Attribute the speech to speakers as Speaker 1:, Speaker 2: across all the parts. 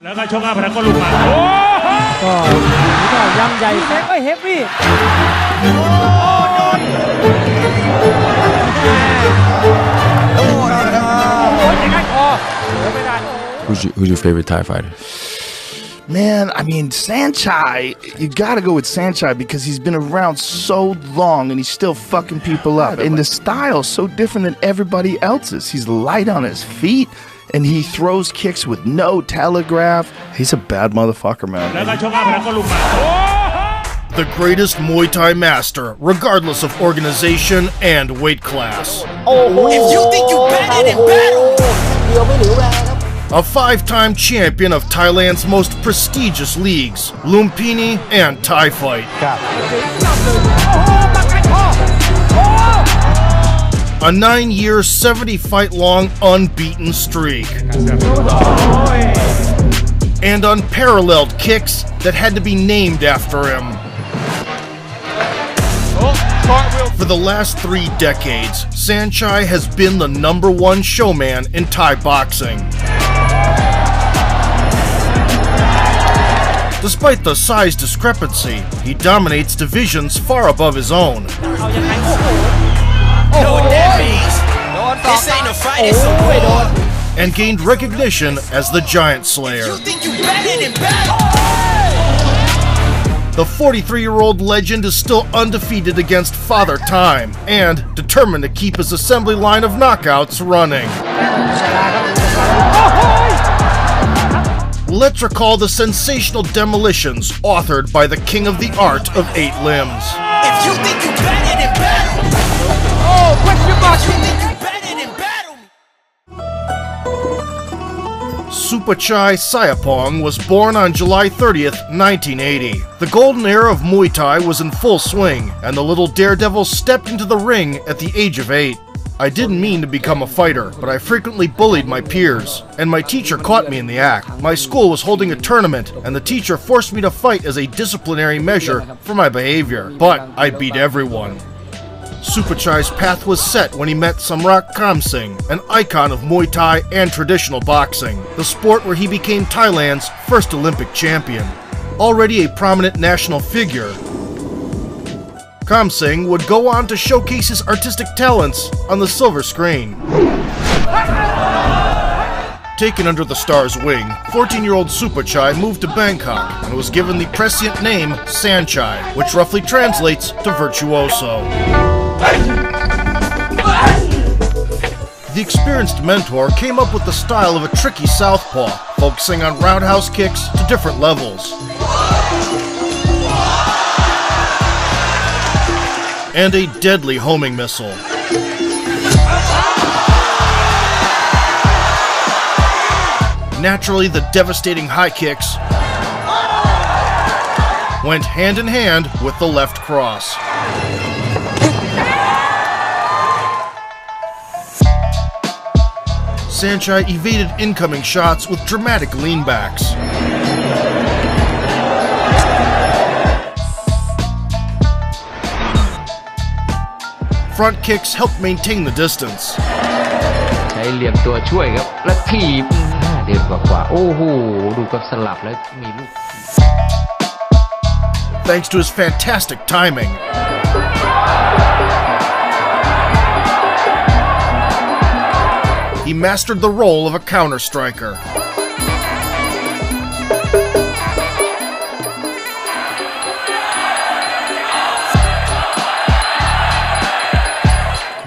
Speaker 1: แล้วก็ชกหน้าพนักก็ลุกมา
Speaker 2: ก็ย่ำใหญ่แข็งก็เฮฟวี่
Speaker 3: Who's your favorite Thai fighter?
Speaker 4: Man, I mean, Sanchai, you gotta go with Sanchai because he's been around so long and he's still fucking people up. And the style's so different than everybody else's. He's light on his feet and he throws kicks with no telegraph. He's a bad motherfucker, man.
Speaker 5: The greatest Muay Thai master, regardless of organization and weight class.
Speaker 6: If you think you better than battle,
Speaker 5: a 5-time champion of Thailand's most prestigious leagues, Lumpini and Thai Fight. A 9-year, 70-fight-long unbeaten streak. And unparalleled kicks that had to be named after him. For the last 3 decades, Sanchai has been the #1 showman in Thai boxing. Despite the size discrepancy, he dominates divisions far above his own.
Speaker 6: know what that means? This ain't a fight, it's a war.
Speaker 5: And gained recognition as the Giant Slayer.
Speaker 6: You think you better than battle?
Speaker 5: The 43-year-old legend is still undefeated against Father Time and determined to keep his assembly line of knockouts running. Let's recall the sensational demolitions authored by the king of the art of 8 limbs.
Speaker 6: If you think you better than battle, if you think you better than battle.
Speaker 5: Supachai Sayapong was born on July 30th, 1980. The golden era of Muay Thai was in full swing, and the little daredevil stepped into the ring at the age of 8. I didn't mean to become a fighter, but I frequently bullied my peers, and my teacher caught me in the act. My school was holding a tournament, and the teacher forced me to fight as a disciplinary measure for my behavior, but I beat everyone. Supachai's path was set when he met Samrak Kamsing, an icon of Muay Thai and traditional boxing, the sport where he became Thailand's first Olympic champion. Already a prominent national figure, Kamsing would go on to showcase his artistic talents on the silver screen. Taken under the star's wing, 14-year-old Supachai moved to Bangkok and was given the prescient name Sanchai, which roughly translates to virtuoso. The experienced mentor came up with the style of a tricky southpaw, focusing on roundhouse kicks to different levels. And a deadly homing missile. Naturally, the devastating high kicks went hand in hand with the left cross. Sanchai evaded incoming shots with dramatic leanbacks. Front kicks helped maintain the distance.
Speaker 7: ใช้เหลี่ยมตัวช่วยครับและถีบเด่นกว่าโอ้โหดูกับสลับแล้วมีลูก
Speaker 5: Thanks to his fantastic timing. He mastered the role of a counter striker.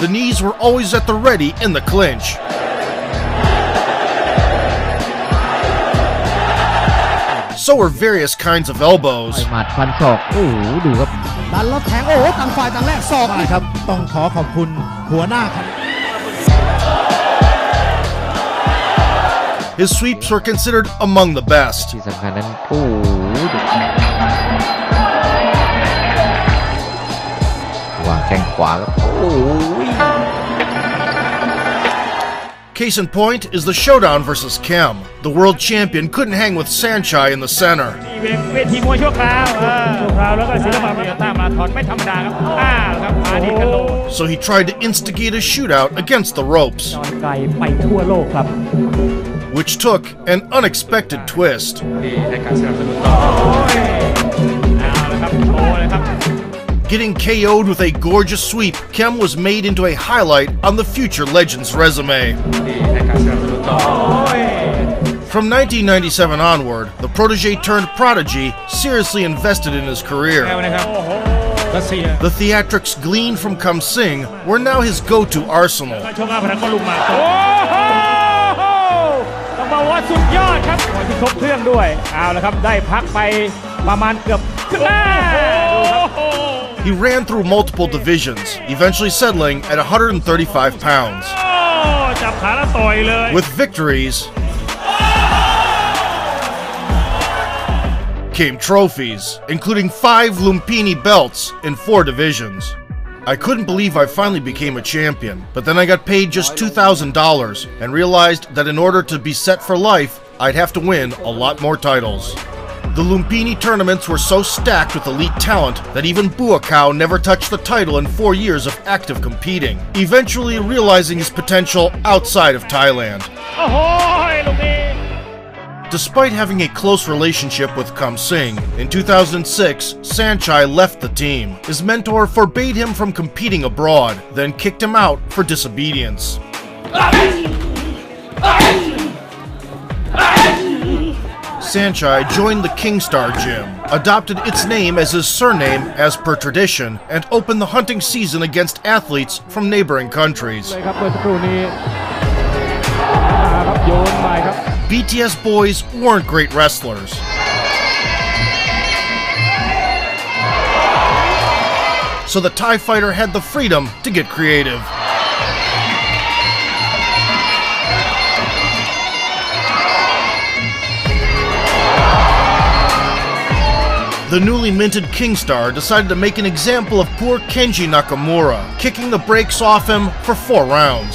Speaker 5: The knees were always at the ready in the clinch. So were various kinds of elbows.
Speaker 2: หมัดฟันศอกโอ้โหดูครับดันแล้วแทงโอ้โหต่างฝ่ายต่างแลกศอกครับต้องขอขอบคุณหัวหน้าครับ
Speaker 5: His sweeps were considered among the best.
Speaker 7: ที่สำคัญนั้นโอ้โหวางแข้งขวาครับโอ้ย
Speaker 5: Case in point is the showdown versus Kem. The world champion couldn't hang with Sanchai in the center.
Speaker 1: เวทีมวยชั่วคราวแล้วก็ศิลปะมาต้ามาถอนไม่ธรรมดาครับครับมาดีกันโล
Speaker 5: So he tried to instigate a shootout against the ropes. which took an unexpected twist.
Speaker 1: เอาละครับโชว์เลยครับ
Speaker 5: Getting KO'd with a gorgeous sweep, Kem was made into a highlight on the future Legends resume. From 1997 onward, the protege turned prodigy seriously invested in his career.
Speaker 1: แล้วนะครับรัสเซีย
Speaker 5: The theatrics gleaned from Kam Singh were now his go-to arsenal.
Speaker 1: ชกอาพนันก็ลุกมาโอ้โหต้องบอกว่าสุดยอดครับหัวที่ครบเครื่องด้วยเอาละครับได้พักไปประมาณเกือบครึ่ง
Speaker 5: He ran through multiple divisions, eventually settling at 135 pounds.
Speaker 1: จับขาแล้วต่อยเลย
Speaker 5: With victories came trophies, including 5 Lumpini belts in 4 divisions. I couldn't believe I finally became a champion, but then I got paid just $2,000 and realized that in order to be set for life, I'd have to win a lot more titles. The Lumpini tournaments were so stacked with elite talent that even Buakaw never touched the title in 4 years of active competing, eventually realizing his potential outside of Thailand.
Speaker 1: โอ้โหลูกนี้
Speaker 5: Despite having a close relationship with Kam Singh, in 2006, Sanchai left the team. His mentor forbade him from competing abroad, then kicked him out for disobedience. Sanchai joined the Kingstar Gym, adopted its name as his surname as per tradition, and opened the hunting season against athletes from neighboring countries.
Speaker 1: เลยครับเมื่อสักครู่นี้ครับโยนไปครับ
Speaker 5: BTS boys weren't great wrestlers. So the Thai fighter had the freedom to get creative. The newly minted Kingstar decided to make an example of poor Kenji Nakamura, kicking the brakes off him for 4 rounds.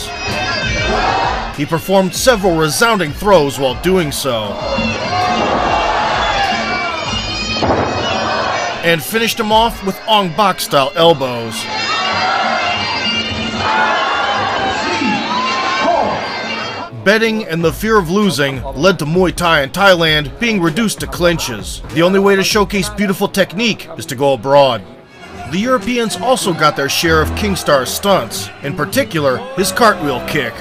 Speaker 5: He performed several resounding throws while doing so, and finished him off with Ong Bak-style elbows. Betting and the fear of losing led to Muay Thai in Thailand being reduced to clinches. The only way to showcase beautiful technique is to go abroad. The Europeans also got their share of Kingstar's stunts, in particular his cartwheel kick.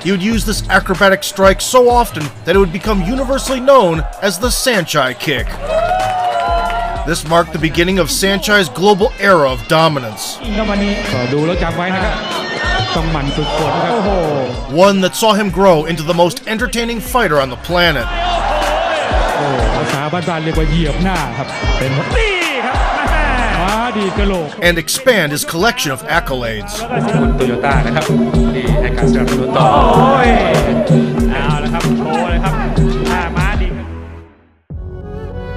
Speaker 5: He would use this acrobatic strike so often that it would become universally known as the Sanchai kick. This marked the beginning of Sanchai's global era of dominance.
Speaker 1: ครับวันนี้ก็ดูแล้วจำไว้นะครับต้องหมั่นฝึกฝนนะครับโอ้โห
Speaker 5: One that saw him grow into the most entertaining fighter on the planet.
Speaker 1: โอ้ภาษาบ้านๆเรียกว่าเหยียบหน้าครับเป็นนี่ครับมาดีกะโหลก
Speaker 5: And expand his collection of accolades.
Speaker 1: โตโยต้านะครับนี่ให้การสนับสนุนต่อโอ้ยเอาละครับโชว์เลยครับมาดี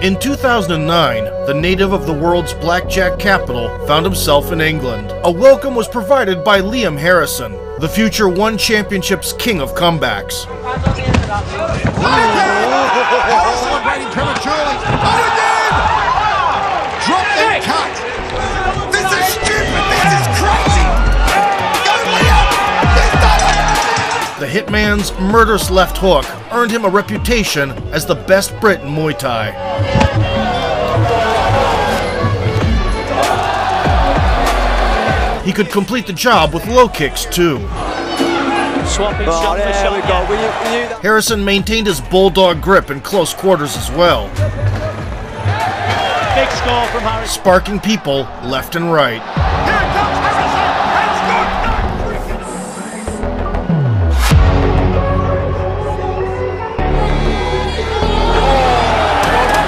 Speaker 5: In 2009, the native of the world's blackjack capital found himself in England. A welcome was provided by Liam Harrison, the future One Championship's king of comebacks.
Speaker 8: Celebrating prematurely. Oh, again! Drop and cut. This is stupid. This is crazy. Go, Liam. He's done it.
Speaker 5: The Hitman's murderous left hook earned him a reputation as the best Brit in Muay Thai. He could complete the job with low kicks too.
Speaker 6: Swapping shot for shot.
Speaker 5: Harrison maintained his bulldog grip in close quarters as well,
Speaker 6: Big score from Harris.
Speaker 5: sparking people left and right.
Speaker 8: Here it comes, Harrison. That's good.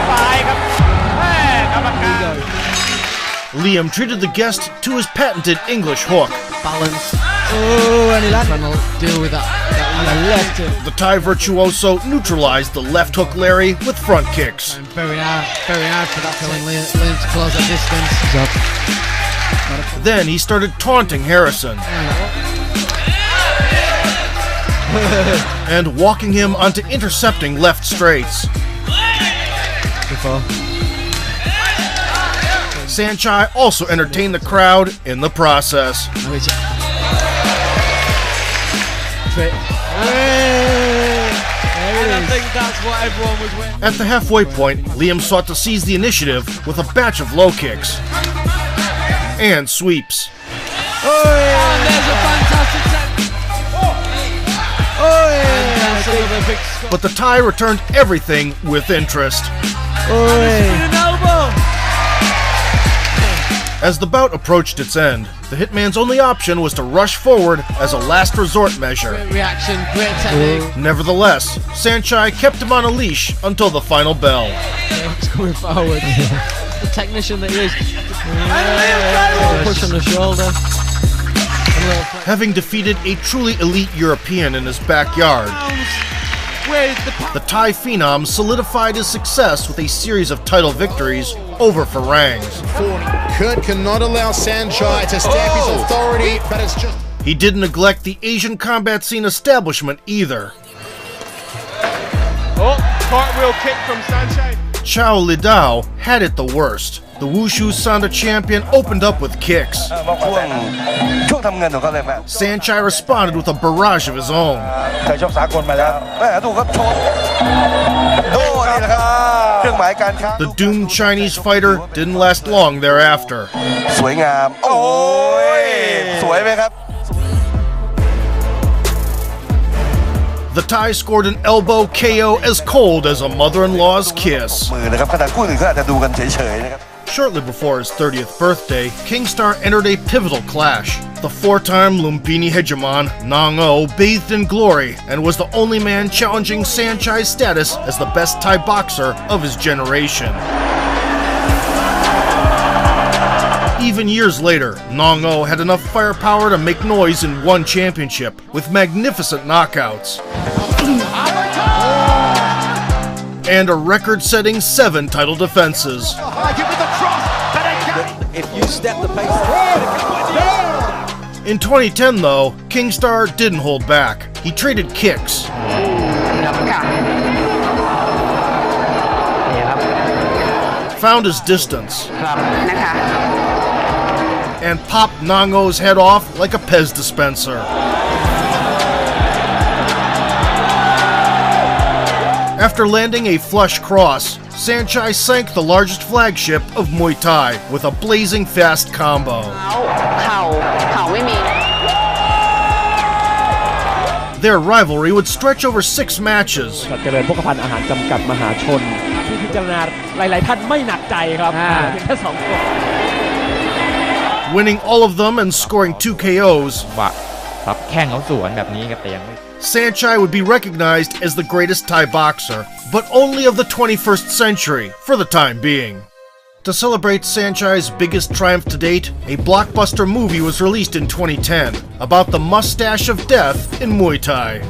Speaker 1: ไปครับแม่กรรมการ
Speaker 5: Liam treated the guest to his patented English hook.
Speaker 2: Balance. Oh, and he'll trying to deal with that left hook.
Speaker 5: The Thai virtuoso neutralized the left hook Larry with front kicks.
Speaker 2: Very hard for that telling Liam to close that distance.
Speaker 5: Then he started taunting Harrison and walking him onto intercepting left straights.
Speaker 2: Before.
Speaker 5: Sanchai also entertained the crowd in the process.
Speaker 2: it.
Speaker 6: And I think that's what everyone was waiting.
Speaker 5: At the halfway point, Liam sought to seize the initiative with a batch of low kicks and sweeps.
Speaker 6: And there's a fantastic technique. And that's another big score.
Speaker 5: But the tie returned everything with interest.
Speaker 6: An elbow.
Speaker 5: As the bout approached its end, the Hitman's only option was to rush forward as a last resort measure.
Speaker 6: Great reaction, great technique.
Speaker 5: Nevertheless, Saenchai kept him on a leash until the final bell.
Speaker 6: He's coming forward. The technician that he is. Push on the shoulder.
Speaker 5: Having defeated a truly elite European in his backyard, the Thai phenom solidified his success with a series of title victories over Farangs.
Speaker 8: Kurt cannot allow Saenchai to stamp his authority, but it's just...
Speaker 5: He didn't neglect the Asian combat scene establishment either.
Speaker 9: Oh, cartwheel kick from Saenchai.
Speaker 5: Chao Lidao had it the worst. The Wushu Sanda champion opened up with kicks. Saenchai responded with a barrage of his own. The doomed Chinese fighter didn't last long thereafter. The Thai scored an elbow KO as cold as a mother-in-law's kiss. Shortly before his 30th birthday, Kingstar entered a pivotal clash. The four-time Lumpini hegemon, Nong O, bathed in glory and was the only man challenging Saenchai's status as the best Thai boxer of his generation. Even years later, Nong O had enough firepower to make noise in one championship, with magnificent knockouts. And a record-setting 7 title defenses.
Speaker 6: If you step the pace.
Speaker 5: In 2010, though, Kingstar didn't hold back. He traded kicks. Found his distance. And popped Nong O's head off like a Pez dispenser. After landing a flush cross, Saenchai sank the largest flagship of Muay Thai with a blazing fast combo. Their rivalry would stretch over 6 matches. Winning all of them and scoring 2 KOs. Saenchai would be recognized as the greatest Thai boxer, but only of the 21st century, for the time being. To celebrate Saenchai's biggest triumph to date, a blockbuster movie was released in 2010 about the mustache of death in Muay Thai.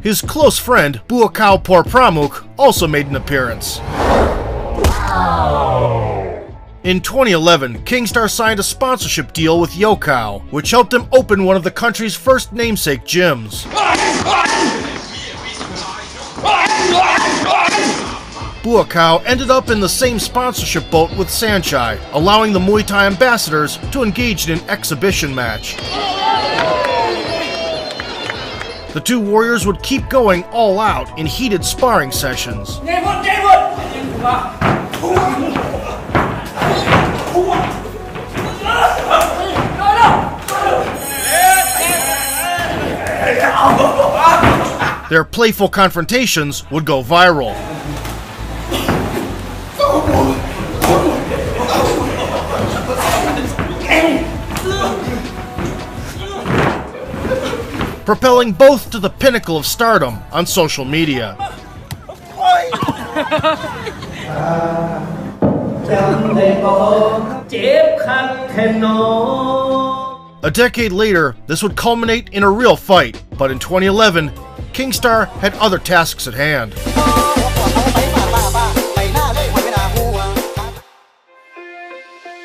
Speaker 5: His close friend, Buakaw Porpramuk, also made an appearance. In 2011, Kingstar signed a sponsorship deal with Yokkao, which helped him open one of the country's first namesake gyms. Buakaw ended up in the same sponsorship boat with Saenchai, allowing the Muay Thai ambassadors to engage in an exhibition match. The two warriors would keep going all out in heated sparring sessions. Their playful confrontations would go viral. Propelling both to the pinnacle of stardom on social media. A decade later, this would culminate in a real fight, but in 2011, Kingstar had other tasks at hand.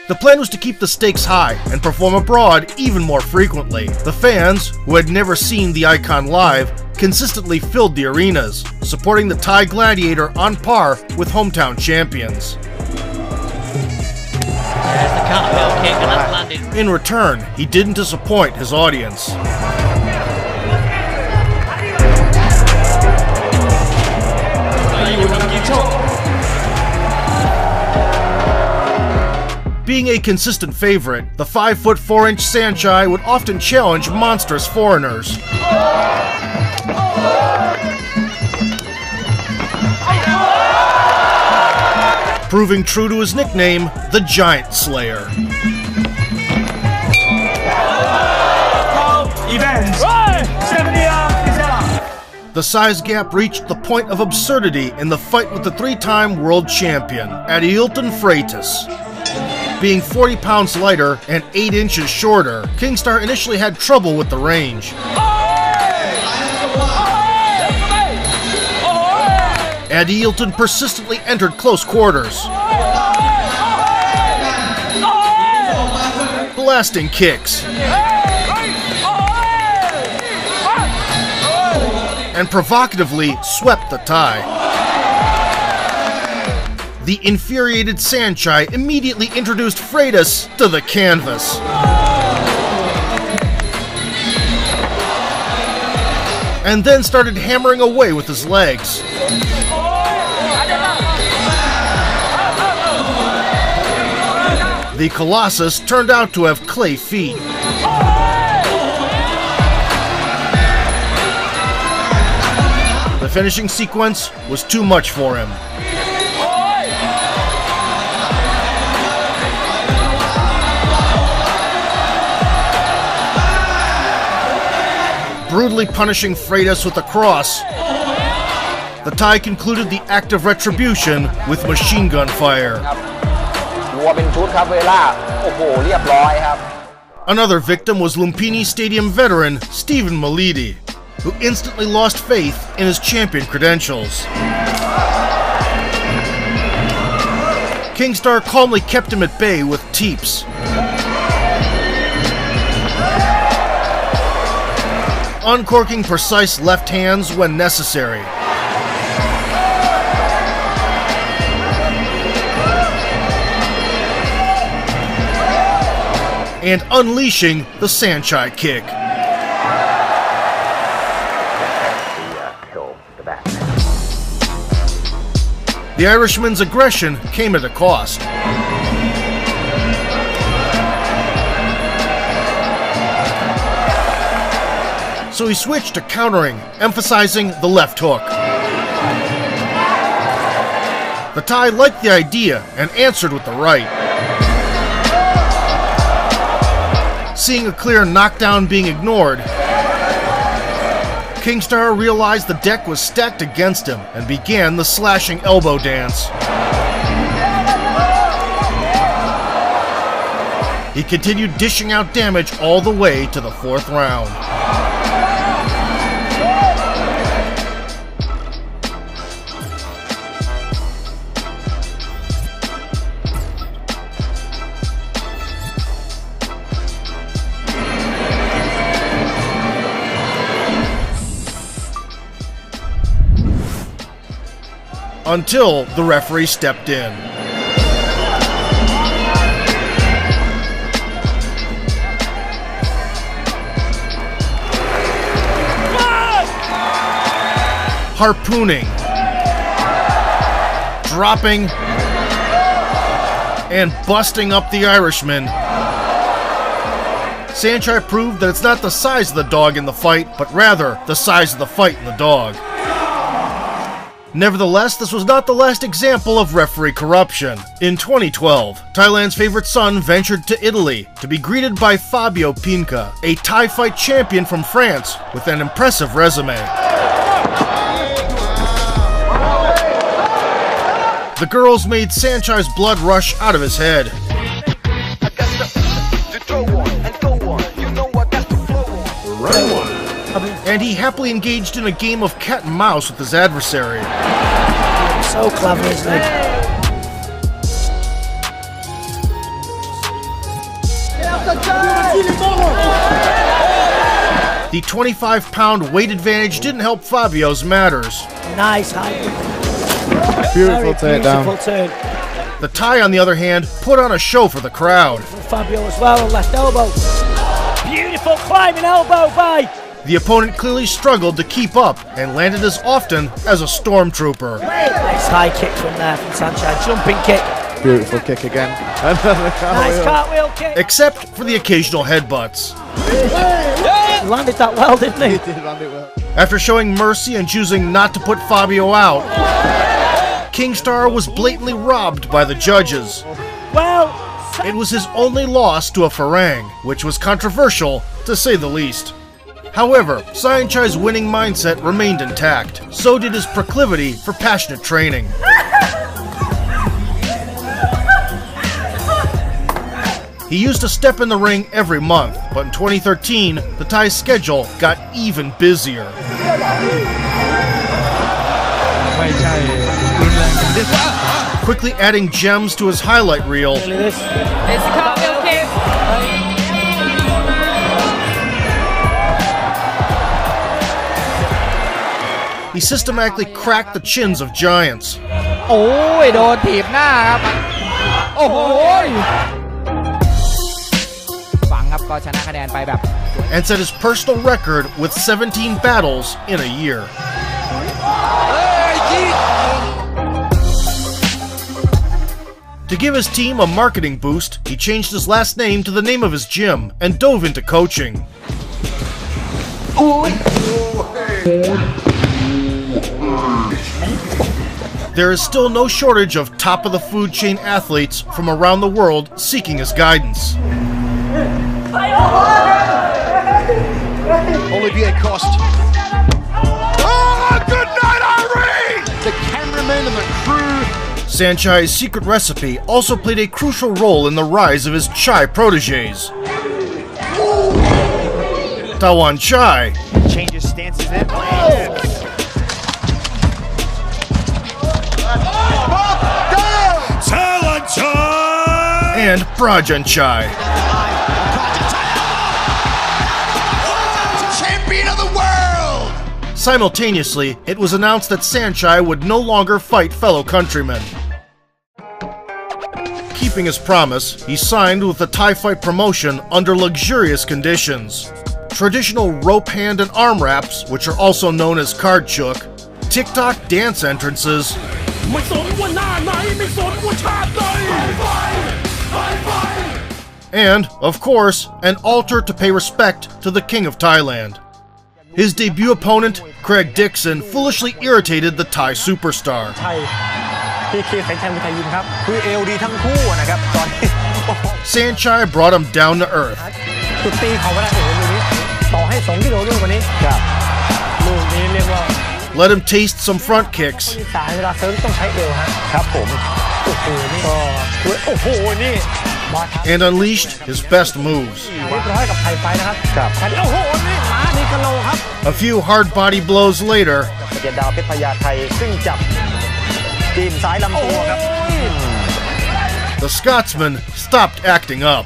Speaker 5: The plan was to keep the stakes high and perform abroad even more frequently. The fans, who had never seen the icon live, consistently filled the arenas, supporting the Thai gladiator on par with hometown champions.
Speaker 6: There's the cartwheel kick, and that's landed.
Speaker 5: In return, he didn't disappoint his audience. Being a consistent favorite, the 5'4" Saenchai would often challenge monstrous foreigners. Proving true to his nickname, the Giant Slayer. The size gap reached the point of absurdity in the fight with the 3-time world champion, Adeilton Freitas. Being 40 pounds lighter and 8 inches shorter, Kingstar initially had trouble with the range. Adeilton persistently entered close quarters, blasting kicks, and provocatively swept the tie. The infuriated Saenchai immediately introduced Freitas to the canvas. And then started hammering away with his legs. The Colossus turned out to have clay feet. The finishing sequence was too much for him. Brutally punishing Freitas with a cross, the Thai concluded the act of retribution with machine gun fire. Another victim was Lumpini Stadium veteran Stephen Malidi, who instantly lost faith in his champion credentials. Kingstar calmly kept him at bay with teeps. Uncorking precise left hands when necessary. And unleashing the Saenchai kick. The Irishman's aggression came at a cost. So he switched to countering, emphasizing the left hook. The Thai liked the idea and answered with the right. Seeing a clear knockdown being ignored, Kingstar realized the deck was stacked against him and began the slashing elbow dance. He continued dishing out damage all the way to the 4th round. Until the referee stepped in. Harpooning, dropping, and busting up the Irishman. Saenchai proved that it's not the size of the dog in the fight, but rather the size of the fight in the dog. Nevertheless, this was not the last example of referee corruption. In 2012, Thailand's favorite son ventured to Italy to be greeted by Fabio Pinca, a Thai fight champion from France with an impressive resume. The girls made Saenchai's blood rush out of his head. And he happily engaged in a game of cat and mouse with his adversary.
Speaker 10: So clever, isn't he?
Speaker 5: The 25-pound weight advantage didn't help Fabio's matters.
Speaker 10: Nice height.
Speaker 11: Beautiful takedown.
Speaker 5: The Thai, on the other hand, put on a show for the crowd.
Speaker 10: Fabio as well, left elbow. Beautiful climbing elbow by.
Speaker 5: The opponent clearly struggled to keep up and landed as often as a stormtrooper.
Speaker 10: Nice high kick from there from Sanchez, jumping kick.
Speaker 11: Beautiful kick again.
Speaker 10: Nice cartwheel kick.
Speaker 5: Except for the occasional headbutts.
Speaker 10: He landed that well, didn't he?
Speaker 11: He did land it well.
Speaker 5: After showing mercy and choosing not to put Fabio out, Kingstar was blatantly robbed by the judges.
Speaker 10: Well,
Speaker 5: it was his only loss to a Farang, which was controversial, to say the least. However, Saenchai's winning mindset remained intact. So did his proclivity for passionate training. He used to step in the ring every month, but in 2013, the Thai's schedule got even busier. Quickly adding gems to his highlight reel, he systematically cracked the chins of giants. And set his personal record with 17 battles in a year. To give his team a marketing boost, he changed his last name to the name of his gym and dove into coaching. There is still no shortage of top-of-the-food chain athletes from around the world seeking his guidance.
Speaker 8: Olivier Coste. Oh, good night, Irene! The cameraman and the crew.
Speaker 5: Saenchai's secret recipe also played a crucial role in the rise of his Chai proteges. Tawan Chai
Speaker 8: Changes stances and plans.
Speaker 5: and Prajan Chai.
Speaker 8: Champion of the world!
Speaker 5: Simultaneously, it was announced that Saenchai would no longer fight fellow countrymen. Keeping his promise, he signed with the Thai Fight promotion under luxurious conditions. Traditional rope hand and arm wraps, which are also known as card chook, TikTok dance entrances, and, of course, an altar to pay respect to the King of Thailand. His debut opponent, Craig Dixon, foolishly irritated the Thai superstar. Saenchai brought him down to earth. Let him taste some front kicks. And unleashed his best moves. A few hard body blows later, the Scotsman stopped acting up,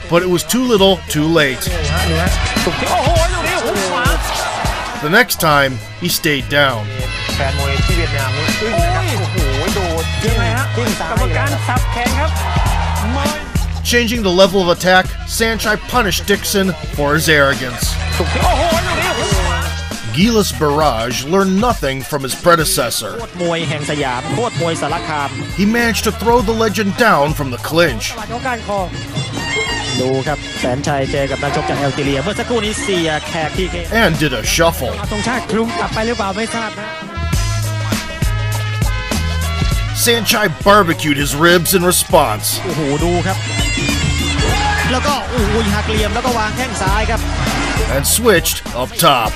Speaker 5: but it was too little, too late. The next time, he stayed down. Changing the level of attack, Saenchai punished Dixon for his arrogance. Gilas Barrage learned nothing from his predecessor. He managed to throw the legend down from the clinch. And did a shuffle. Saenchai barbecued his ribs in response. And switched up top.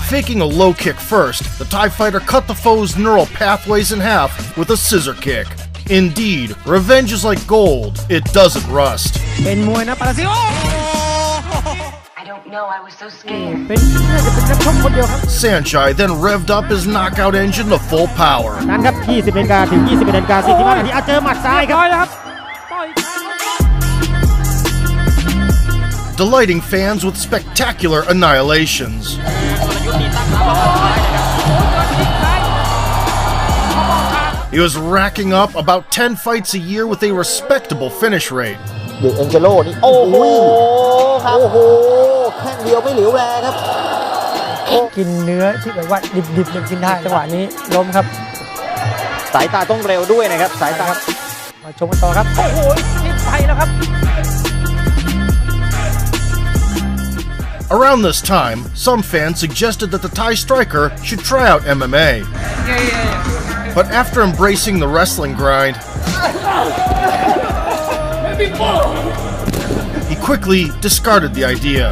Speaker 5: Faking a low kick first, the Thai fighter cut the foe's neural pathways in half with a scissor kick. Indeed, revenge is like gold, it doesn't rust.
Speaker 12: I don't know, I was so scared.
Speaker 5: Saenchai then revved up his knockout engine to full power. delighting fans with spectacular annihilations. He was racking up about 10 fights a year with a respectable finish rate.
Speaker 10: เด็กเอ็นเจโร่นี่โอ้โหครับโอ้โหแข้งเดียวไม่เหลียวแลครับกินเนื้อที่แบบว่าดิบๆยังกินได้จังหวะนี้ล้มครับสายตาต้องเร็วด้วยนะครับสายตาครับมาชมกันต่อครับโอ้โหนี่ไปแล้วครับ
Speaker 5: Around this time, some fans suggested that the Thai striker should try out MMA. But after embracing the wrestling grind, he quickly discarded the idea.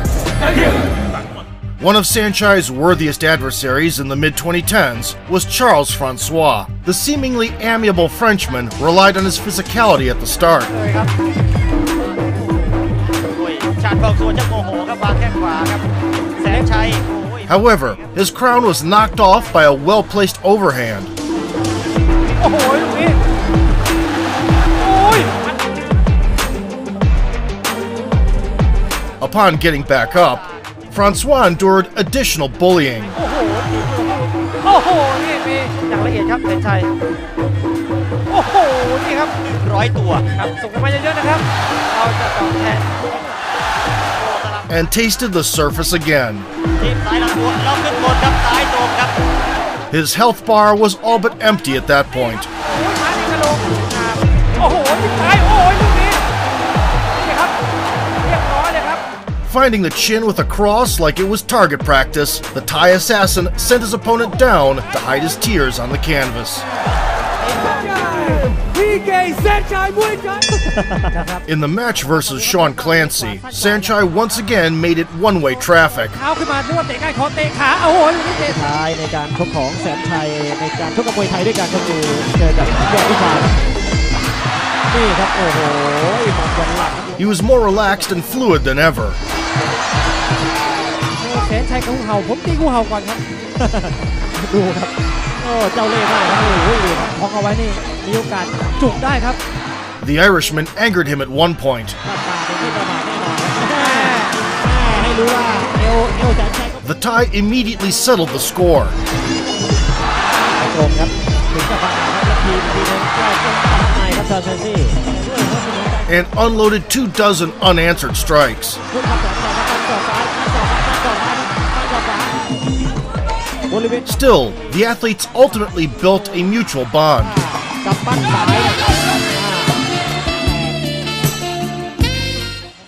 Speaker 5: One of Sanchai's worthiest adversaries in the mid-2010s was Charles Francois. The seemingly amiable Frenchman relied on his physicality at the start. However, his crown was knocked off by a well-placed overhand. Upon getting back up, Francois endured additional bullying. And tasted the surface again. His health bar was all but empty at that point. Finding the chin with a cross like it was target practice, the Thai assassin sent his opponent down to hide his tears on the canvas. In the match versus Sean Clancy, Sanchai once again made it one-way traffic. He was more relaxed and fluid than ever. The Irishman angered him at one point. The Thai immediately settled the score. And unloaded 24 unanswered strikes. Still, the athletes ultimately built a mutual bond.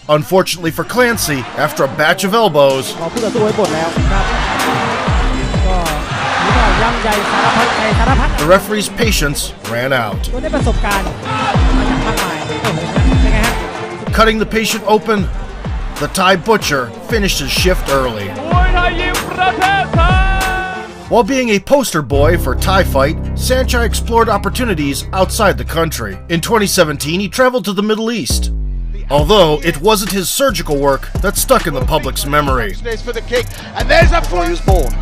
Speaker 5: Unfortunately for Clancy, after a batch of elbows, the referee's patience ran out. Cutting the patient open, the Thai butcher finished his shift early. While being a poster boy for Thai Fight, Sanchai explored opportunities outside the country. In 2017, he traveled to the Middle East. Although it wasn't his surgical work that stuck in the public's memory.
Speaker 9: For the kick, and there's a before he was born.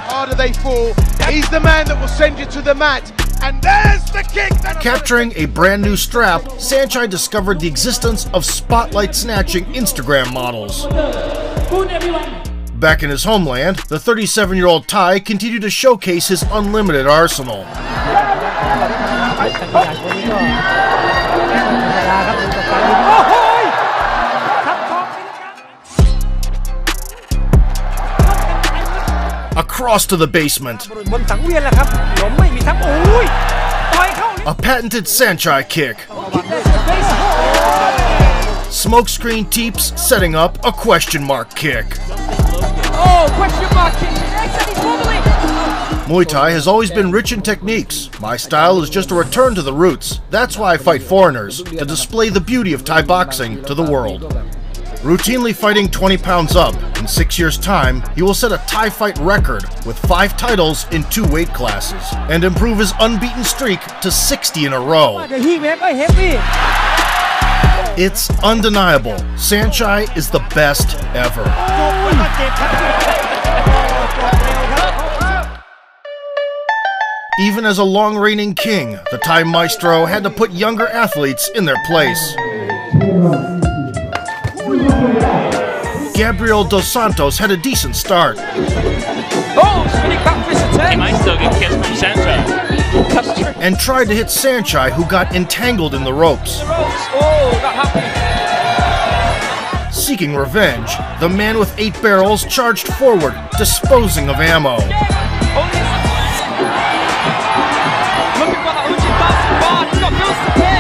Speaker 9: Harder they fall, he's the man that will send you to the mat. And there's the kick!
Speaker 5: Capturing a brand new strap, Sanchai discovered the existence of spotlight snatching Instagram models. Back in his homeland, the 37-year-old Thai continued to showcase his unlimited arsenal. Across to the basement. A patented Sanchai kick. Smokescreen Teeps setting up a question mark kick. Muay Thai has always been rich in techniques. My style is just a return to the roots. That's why I fight foreigners, to display the beauty of Thai boxing to the world. Routinely fighting 20 pounds up, in 6 years' time, he will set a Thai fight record with 5 titles in 2 weight classes and improve his unbeaten streak to 60 in a row. It's undeniable. Sanchai is the best ever. Even as a long-reigning king, the Thai maestro had to put younger athletes in their place. Gabriel Dos Santos had a decent start.
Speaker 6: Oh, spinning back fist attack. He might still get kissed from Sanchai.
Speaker 5: And tried to hit Sanchai, who got entangled in the ropes.
Speaker 6: Oh, not happy.
Speaker 5: Seeking revenge, the man with 8 barrels charged forward, disposing of ammo.
Speaker 6: Looking for that 100,000 baht. He's got bills to pay.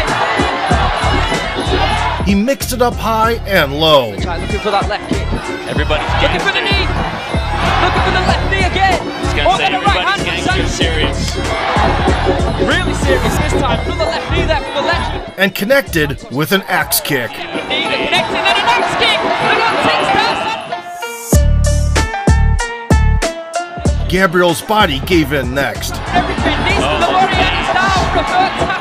Speaker 5: He mixed it up high and low.
Speaker 6: Looking for that left kick. Everybody's looking for the knee. Looking for the left knee again. He's going to say everybody's getting serious. Really serious this time. Another left knee there for the legend.
Speaker 5: And connected with an axe kick.
Speaker 6: Connecting and an axe kick.
Speaker 5: Gabriel's body gave in next.
Speaker 6: Everything needs to the body and it's now for a third time.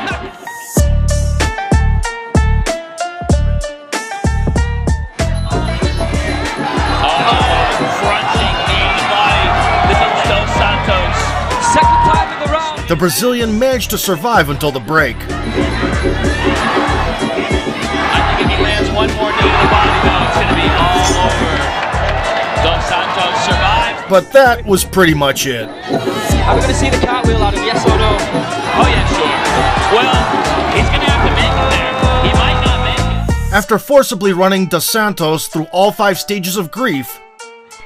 Speaker 5: The Brazilian managed to survive until the break.
Speaker 6: I think if he lands one more knee to the body, though, it's going to be all over. Dos Santos survived.
Speaker 5: But that was pretty much it.
Speaker 6: Are we going to see the cartwheel out of yes or no? Oh yeah, sure. Well, he's going to have to make it there. He might not make it.
Speaker 5: After forcibly running Dos Santos through all 5 stages of grief,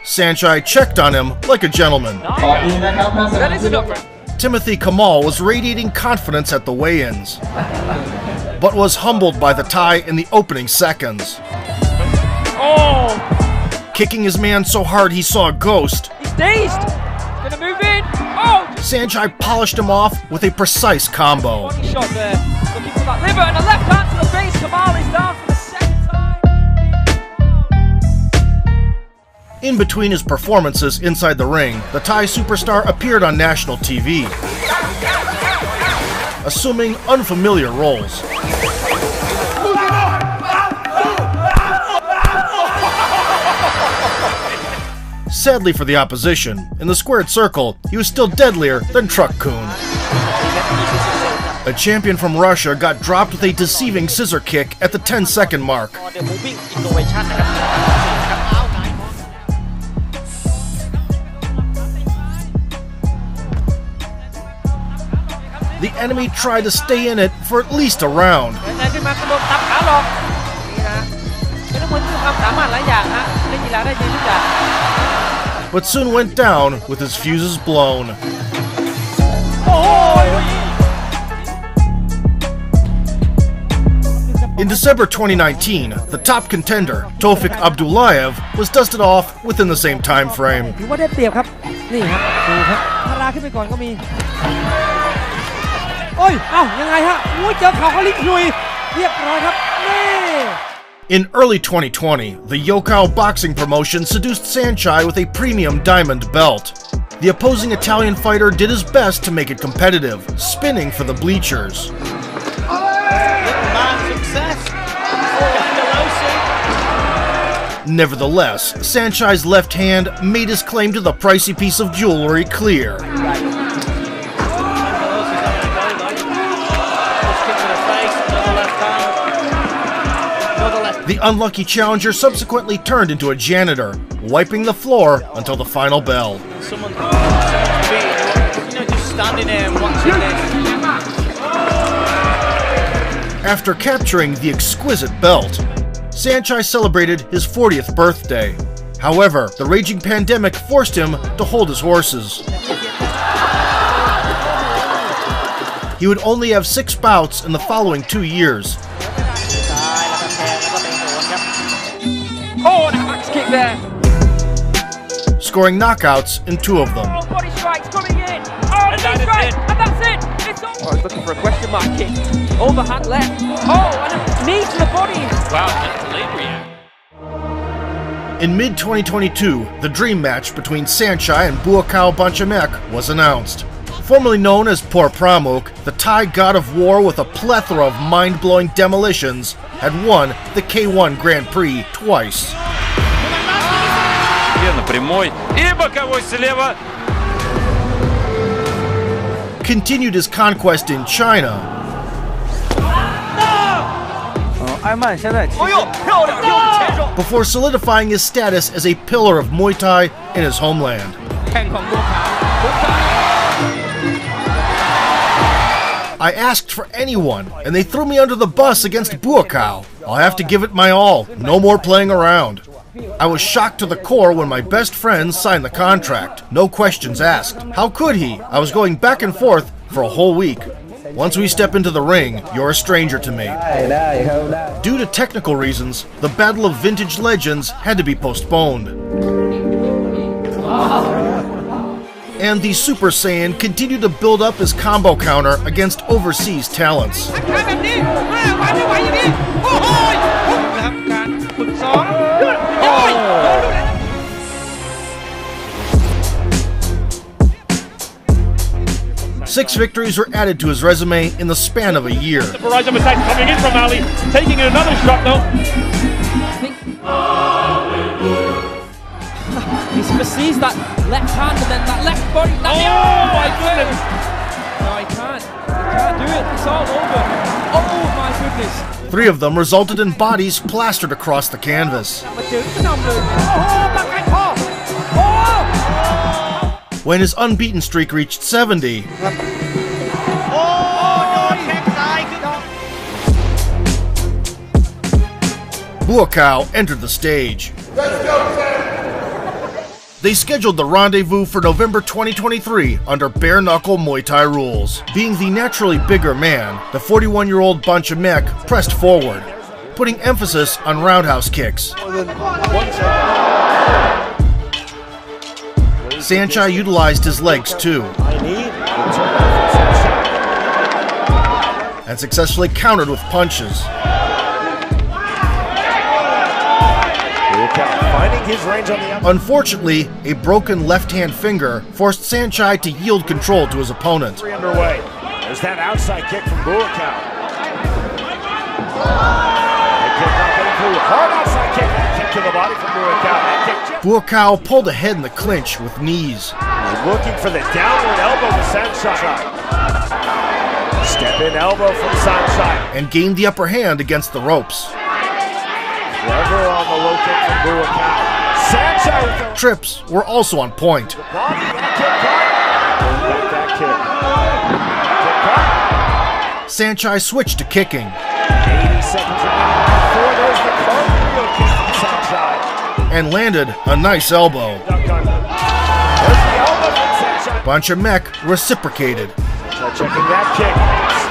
Speaker 5: Sanchai checked on him like a gentleman.
Speaker 6: That is enough.
Speaker 5: Timothy Kamal was radiating confidence at the weigh-ins, but was humbled by the Thai in the opening seconds.
Speaker 6: Oh!
Speaker 5: Kicking his man so hard he saw a ghost.
Speaker 6: He's dazed! Gonna move in! Oh!
Speaker 5: Sanchai polished him off with a precise combo.
Speaker 6: Body shot there. Looking for that liver and a left hand to the face. Kamal is down for the second time.
Speaker 5: In between his performances inside the ring, the Thai superstar appeared on national TV, assuming unfamiliar roles. Sadly for the opposition, in the squared circle, he was still deadlier than Truck Kun. A champion from Russia got dropped with a deceiving scissor kick at the 10-second mark. The enemy tried to stay in it for at least a round. But soon went down with his fuses blown. In December 2019, the top contender, Tofik Abdullayev, was dusted off within the same time frame.
Speaker 10: ถือว่าได้เปรียบครับนี่ครับดูครับพาราขึ้นไปก่อนก็มีโอ้ยเอ้ายังไงฮะโอ้ยเจอเข่าเขาลิ้นลุยเรียบร้อยครับนี่
Speaker 5: In early 2020, the Yokkao boxing promotion seduced Sanchai with a premium diamond belt. The opposing Italian fighter did his best to make it competitive, spinning for the bleachers. Nevertheless, Sanchai's left hand made his claim to the pricey piece of jewelry clear. The unlucky challenger subsequently turned into a janitor, wiping the floor until the final bell.
Speaker 6: Someone's just standing there and watching this.
Speaker 5: After capturing the exquisite belt, Sanchai celebrated his 40th birthday. However, the raging pandemic forced him to hold his horses. He would only have 6 bouts in the following 2 years.
Speaker 6: Oh, and a axe kick there.
Speaker 5: Scoring knockouts in 2 of them.
Speaker 6: Oh, body strikes coming in. Oh, and knee strike, and that's it. It's all. Oh, he's looking for a question mark kick. Overhand left. Oh, and a knee to the body. Wow, that's delayed reaction.
Speaker 5: In mid-2022, the dream match between Sanchai and Buakaw Banchamek was announced. Formerly known as Por Pramuk, the Thai god of war with a plethora of mind-blowing demolitions, had won the K1 Grand Prix twice. Continued his conquest in China. before solidifying his status as a pillar of Muay Thai in his homeland. I asked for anyone, and they threw me under the bus against Buakaw. I'll have to give it my all, no more playing around. I was shocked to the core when my best friend signed the contract. No questions asked. How could he? I was going back and forth for a whole week. Once we step into the ring, you're a stranger to me. Due to technical reasons, the Battle of Vintage Legends had to be postponed. And the Super Saiyan continued to build up his combo counter against overseas talents. Six victories were added to his resume in the span of a year.
Speaker 1: The barrage of attack coming in from Ali, taking another shot though.
Speaker 6: He sees that left hand and then that left body.
Speaker 1: Oh my goodness!
Speaker 6: No, he can't. He can't do it. It's all over. Oh my goodness.
Speaker 5: 3 of them resulted in bodies plastered across the canvas. When his unbeaten streak reached 70, Buakaw entered the stage. They scheduled the rendezvous for November 2023 under bare-knuckle Muay Thai rules. Being the naturally bigger man, the 41-year-old Banchamek pressed forward, putting emphasis on roundhouse kicks. Sanchai utilized his legs too, and successfully countered with punches.
Speaker 13: His range on the
Speaker 5: Unfortunately, a broken left-hand finger forced Sanchai to yield control to his opponent.
Speaker 13: underway. There's that outside kick from Buakaw. Hard outside kick. Kick to the body from Buakaw.
Speaker 5: Buakaw pulled ahead in the clinch with knees.
Speaker 13: He's looking for the downward elbow to Sanchai. Step in elbow from Sanchai.
Speaker 5: And gained the upper hand against the ropes.
Speaker 13: Lever on the low kick from Buakaw. Sanchai.
Speaker 5: Trips were also on point. Sanchai switched to kicking.
Speaker 13: 80 seconds remaining before there's the cartwheel kick from Sanchai.
Speaker 5: And landed a nice elbow.
Speaker 13: There's the elbow from Sanchai.
Speaker 5: Banchamek reciprocated.
Speaker 13: Sanchai checking that kick.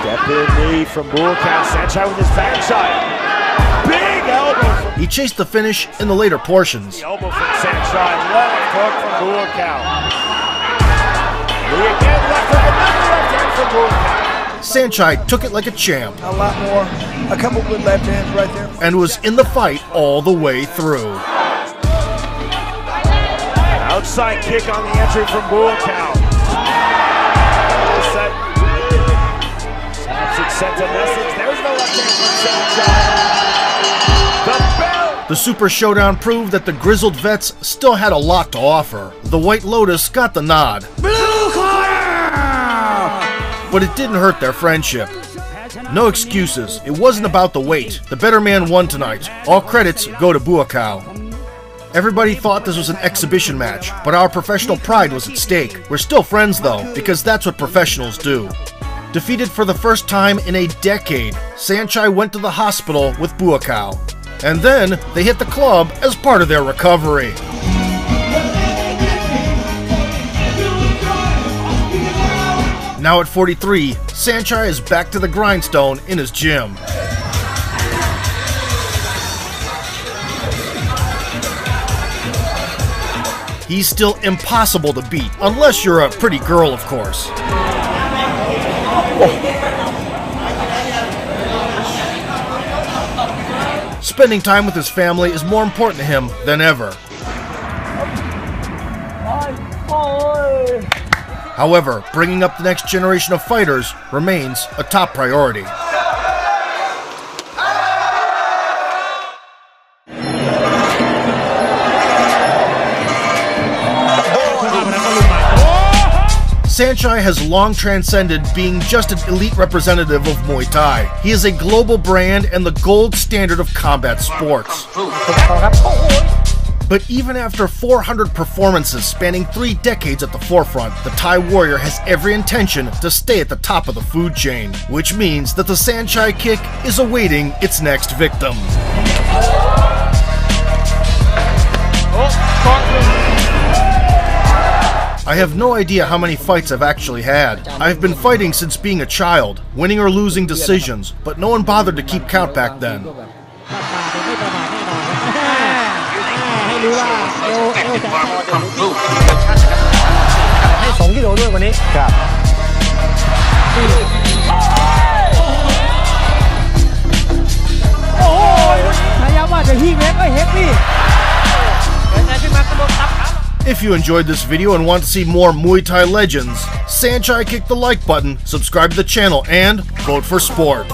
Speaker 13: Step in knee from Buakaw. Sanchai with his backside. Big elbow from
Speaker 5: He chased the finish in the later portions.
Speaker 13: the elbow from Sanchai. Left hook from Buakaw. Lee again left hook. Another left hand from Buakaw.
Speaker 5: Sanchai took it like a champ
Speaker 14: A lot more. A couple good left hands right there.
Speaker 5: and was in the fight all the way through.
Speaker 13: Outside kick on the entry from Buakaw. Sent a message. There's no left hand from Sanchai. The bell.
Speaker 5: The Super Showdown proved that the grizzled vets still had a lot to offer. The White Lotus got the nod.
Speaker 8: Blue corner!
Speaker 5: But it didn't hurt their friendship. No excuses. It wasn't about the weight. The better man won tonight. All credits go to Buakaw. Everybody thought this was an exhibition match, but our professional pride was at stake. We're still friends though, because that's what professionals do. Defeated for the first time in a decade, Sanchai went to the hospital with Buakaw. And then they hit the club as part of their recovery. Now at 43, Sanchai is back to the grindstone in his gym. He's still impossible to beat, unless you're a pretty girl, of course. Spending time with his family is more important to him than ever. However, bringing up the next generation of fighters remains a top priority. Sanchai has long transcended being just an elite representative of Muay Thai. He is a global brand and the gold standard of combat sports. But even after 400 performances spanning 3 decades at the forefront, the Thai warrior has every intention to stay at the top of the food chain, which means that the Sanchai kick is awaiting its next victim. I have no idea how many fights I've actually had. I've been fighting since being a child, winning or losing decisions, but no one bothered to keep count back then.
Speaker 10: ให้2 กิโลด้วยวันนี้ครับโอ้ยพยายามว่าจะฮีเวฟก็เฮฟพี่
Speaker 5: If you enjoyed this video and want to see more Muay Thai legends, Sanchai, click the like button, subscribe to the channel, and vote for sport.